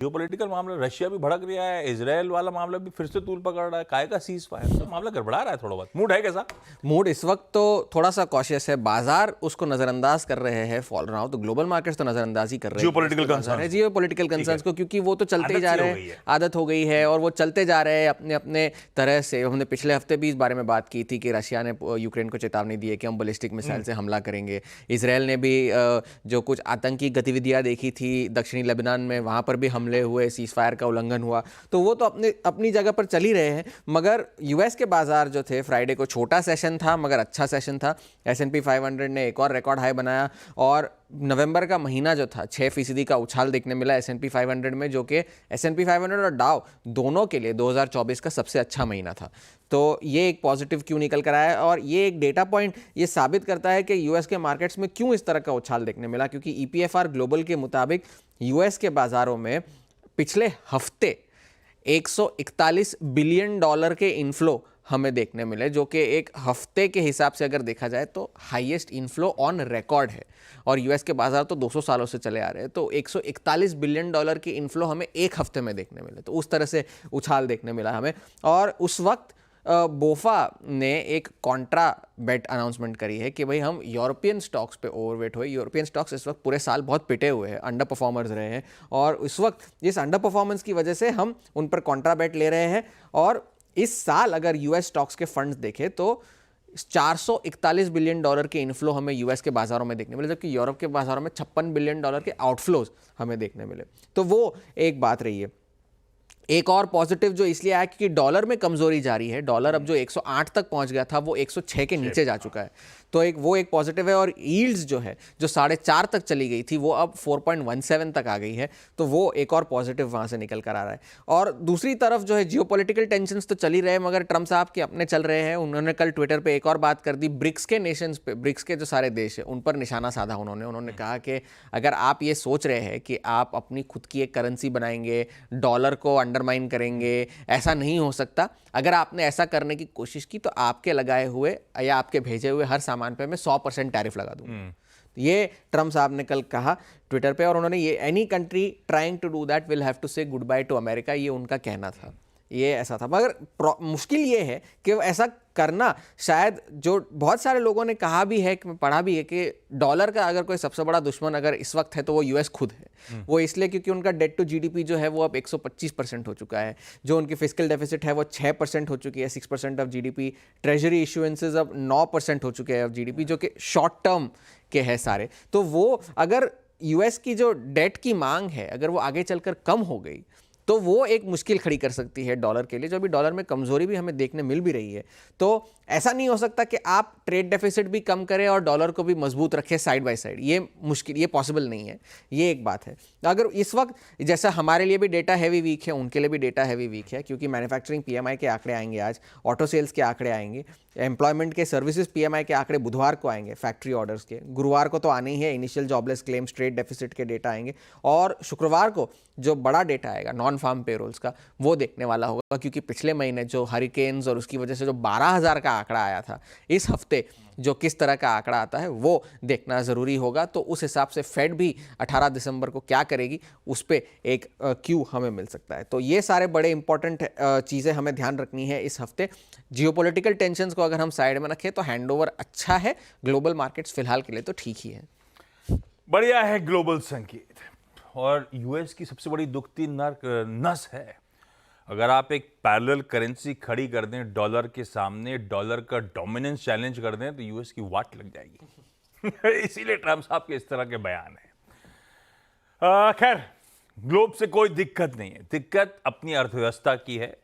Geopolitical मामला, Russia भी भड़क रहा है, इजराइल वाला मामला भी फिर से तूल पकड़ रहा है, काय का सीज फायर, तो मामला गड़बड़ा रहा है थोड़ा बहुत। मूड है कैसा? मूड इस वक्त तो थोड़ा सा कॉशियस है, बाजार उसको नजरअंदाज कर रहे हैं फॉल रहा हो, तो ग्लोबल मार्केट्स तो नजरअंदाज ही कर रहे हैं जियोपॉलिटिकल कंसर्न्स को, क्योंकि वो तो चलते ही जा रहे हैं, आदत हो गई है और वो चलते जा रहे हैं अपने अपने तरह से। हमने पिछले हफ्ते भी इस बारे में बात की थी कि रशिया ने यूक्रेन को चेतावनी दी है कि हम बैलिस्टिक मिसाइल से हमला करेंगे। इसराइल ने भी जो कुछ आतंकी गतिविधियां देखी थी दक्षिणी लेबनान में, वहां पर भी हमले हुए, सीज फायर का उल्लंघन हुआ, तो वो तो अपनी जगह पर चल ही रहे हैं। मगर यूएस के बाजार जो थे, फ्राइडे को छोटा सेशन था मगर अच्छा सेशन था। S&P 500 ने एक और रिकॉर्ड हाई बनाया और नवंबर का महीना जो था 6% का उछाल देखने मिला S&P 500 में, जो कि S&P 500 और डाउ दोनों के लिए 2024 का सबसे अच्छा महीना था। तो ये एक पॉजिटिव क्यों निकल कर आया है और ये एक डेटा पॉइंट ये साबित करता है कि यूएस के मार्केट्स में क्यों इस तरह का उछाल देखने मिला, क्योंकि EPFR ग्लोबल के मुताबिक यूएस के बाजारों में पिछले हफ्ते $141 बिलियन के इनफ्लो हमें देखने मिले, जो कि एक हफ्ते के हिसाब से अगर देखा जाए तो हाईएस्ट इनफ्लो ऑन रिकॉर्ड है। और यूएस के बाजार तो 200 सालों से चले आ रहे हैं, तो $141 बिलियन की इनफ्लो हमें एक हफ्ते में देखने मिले, तो उस तरह से उछाल देखने मिला हमें। और उस वक्त बोफा ने एक कॉन्ट्रा बेट अनाउंसमेंट करी है कि भाई हम यूरोपियन स्टॉक्स पे ओवरवेट हुए। यूरोपियन स्टॉक्स इस वक्त पूरे साल बहुत पिटे हुए हैं, अंडर परफॉर्मर्स रहे हैं, और इस वक्त इस अंडर परफॉर्मेंस की वजह से हम उन पर कॉन्ट्रा बेट ले रहे हैं। और इस साल अगर यूएस स्टॉक्स के फंड्स देखें तो $441 बिलियन के इनफ्लो हमें यूएस के बाजारों में देखने मिले, जबकि यूरोप के बाजारों में $56 बिलियन के आउटफ्लोज हमें देखने मिले। तो वो एक बात रही है। एक और पॉजिटिव जो इसलिए आया क्योंकि डॉलर में कमजोरी जारी है। डॉलर अब जो 108 तक पहुंच गया था वो 106 के नीचे जा चुका है, तो वो एक पॉजिटिव है। और यील्ड्स जो है जो 4.5 तक चली गई थी वो अब 4.17 तक आ गई है, तो वो एक और पॉजिटिव वहां से निकल कर आ रहा है। और दूसरी तरफ जो है जियोपॉलिटिकल टेंशंस तो चल ही रहे हैं, मगर ट्रम्प साहब के अपने चल रहे हैं। उन्होंने कल ट्विटर पे एक और बात कर दी, ब्रिक्स के नेशंस पे, ब्रिक्स के जो सारे देश है उन पर निशाना साधा उन्होंने कहा कि अगर आप ये सोच रहे हैं कि आप अपनी खुद की एक करेंसी बनाएंगे, डॉलर को अंडरमाइन करेंगे, ऐसा नहीं हो सकता। अगर आपने ऐसा करने की कोशिश की तो आपके लगाए हुए या आपके भेजे हुए हर सामान पे मैं 100% टैरिफ लगा दूंगा। ये ट्रम्प साहब ने कल कहा ट्विटर पे, और उन्होंने ये any country trying to do that will have to say goodbye to America, ये उनका कहना था, ये ऐसा था। मगर मुश्किल ये है कि ऐसा करना शायद, जो बहुत सारे लोगों ने कहा भी है, कि पढ़ा भी है कि डॉलर का अगर कोई सबसे बड़ा दुश्मन अगर इस वक्त है तो वो यूएस खुद है। वो इसलिए क्योंकि उनका डेट टू जीडीपी जो है वो अब 125% हो चुका है, जो उनकी फिस्कल डेफिसिट है वो 6% हो चुकी है, 6% ऑफ जीडीपी। ट्रेजरी इशुएंसेस अब 9% हो चुके हैं ऑफ जीडीपी, जो कि शॉर्ट टर्म के हैं सारे। तो वो अगर यूएस की जो डेट की मांग है अगर वो आगे चलकर कम हो गई तो वो एक मुश्किल खड़ी कर सकती है डॉलर के लिए, जो अभी डॉलर में कमजोरी भी हमें देखने मिल भी रही है। तो ऐसा नहीं हो सकता कि आप ट्रेड डेफिसिट भी कम करें और डॉलर को भी मजबूत रखें साइड बाय साइड, ये मुश्किल, ये पॉसिबल नहीं है। ये एक बात है। अगर इस वक्त जैसा हमारे लिए भी डेटा हैवी वीक है, उनके लिए भी डेटा हैवी वीक है, क्योंकि मैन्युफैक्चरिंग PMI के आंकड़े आएंगे आज, ऑटो सेल्स के आंकड़े आएंगे, एम्प्लॉयमेंट के सर्विसेज PMI के आंकड़े बुधवार को आएंगे, फैक्ट्री ऑर्डर्स के गुरुवार को तो आने ही है, initial jobless claims, trade deficit के डेटा आएंगे, और शुक्रवार को जो बड़ा डेटा आएगा नॉन फार्म पेरोल्स का वो देखने वाला होगा। क्योंकि पिछले महीने जो हरिकेन्स और उसकी वजह से जो 12,000 का आंकड़ा आया था, इस हफ्ते जो किस तरह का आंकड़ा आता है वो देखना ज़रूरी होगा। तो उस हिसाब से फेड भी 18 दिसंबर को क्या करेगी उस पर एक क्यू हमें मिल सकता है। तो ये सारे बड़े इंपॉर्टेंट चीज़ें हमें ध्यान रखनी है इस हफ्ते। जियोपॉलिटिकल टेंशंस को अगर हम साइड में रखें तो हैंडओवर अच्छा है, ग्लोबल मार्केट्स फिलहाल के लिए तो ठीक ही है। बढ़िया है ग्लोबल संकेत। और यूएस की सबसे बड़ी दुखती नस है, अगर आप एक पैरेलल करेंसी खड़ी कर दें डॉलर के सामने, डॉलर का डोमिनेंस चैलेंज कर दें, तो यूएस की वाट लग जाएगी। इसीलिए ट्रम्प साहब के इस तरह के बयान है। खैर, ग्लोब से कोई दिक्कत नहीं है, दिक्कत अपनी अर्थव्यवस्था की है,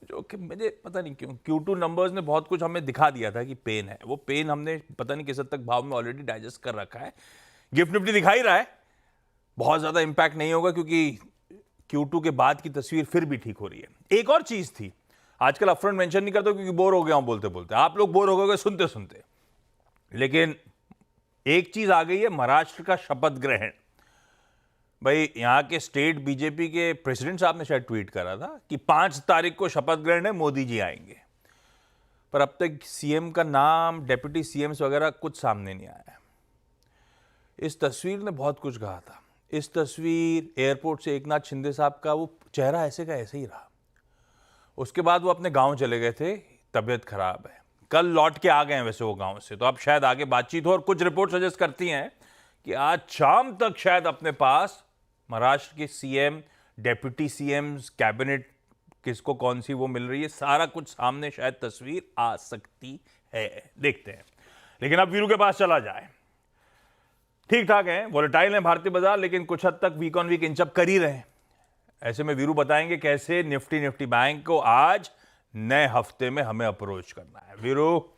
जो कि मुझे पता नहीं क्यों Q2 नंबर्स ने बहुत कुछ हमें दिखा दिया था कि पेन है। वो पेन हमने पता नहीं किस हद तक भाव में ऑलरेडी डाइजेस्ट कर रखा है। गिफ्ट निफ्टी दिखा ही रहा है, बहुत ज्यादा इंपैक्ट नहीं होगा, क्योंकि Q2 के बाद की तस्वीर फिर भी ठीक हो रही है। एक और चीज थी, आजकल अपफ्रंट मेंशन नहीं करता क्योंकि बोर हो गया हूं बोलते बोलते, आप लोग बोर हो गए सुनते सुनते, लेकिन एक चीज आ गई है, महाराष्ट्र का शपथ ग्रहण। भाई यहां के स्टेट बीजेपी के प्रेसिडेंट साहब ने शायद ट्वीट करा था कि 5 तारीख को शपथ ग्रहण है, मोदी जी आएंगे, पर अब तक सीएम का नाम, डेप्यूटी सीएम्स वगैरह कुछ सामने नहीं आया। इस तस्वीर ने बहुत कुछ कहा था। इस तस्वीर एयरपोर्ट से एकनाथ शिंदे साहब का वो चेहरा ऐसे का ऐसे ही रहा। उसके बाद वो अपने गांव चले गए थे, तबीयत खराब है, कल लौट के आ गए हैं वैसे वो गांव से, तो अब शायद आगे बातचीत हो। और कुछ रिपोर्ट सजेस्ट करती हैं कि आज शाम तक शायद अपने पास महाराष्ट्र के सीएम, डेप्यूटी सीएम्स, कैबिनेट किसको कौन सी वो मिल रही है, सारा कुछ सामने शायद तस्वीर आ सकती है, देखते हैं। लेकिन अब वीरू के पास चला जाए। ठीक ठाक है, वोलेटाइल है भारतीय बाजार, लेकिन कुछ हद तक वीक ऑन वीक इंचअप कर ही रहे हैं। ऐसे में वीरू बताएंगे कैसे निफ्टी बैंक को आज नए हफ्ते में हमें अप्रोच करना है। वीरू,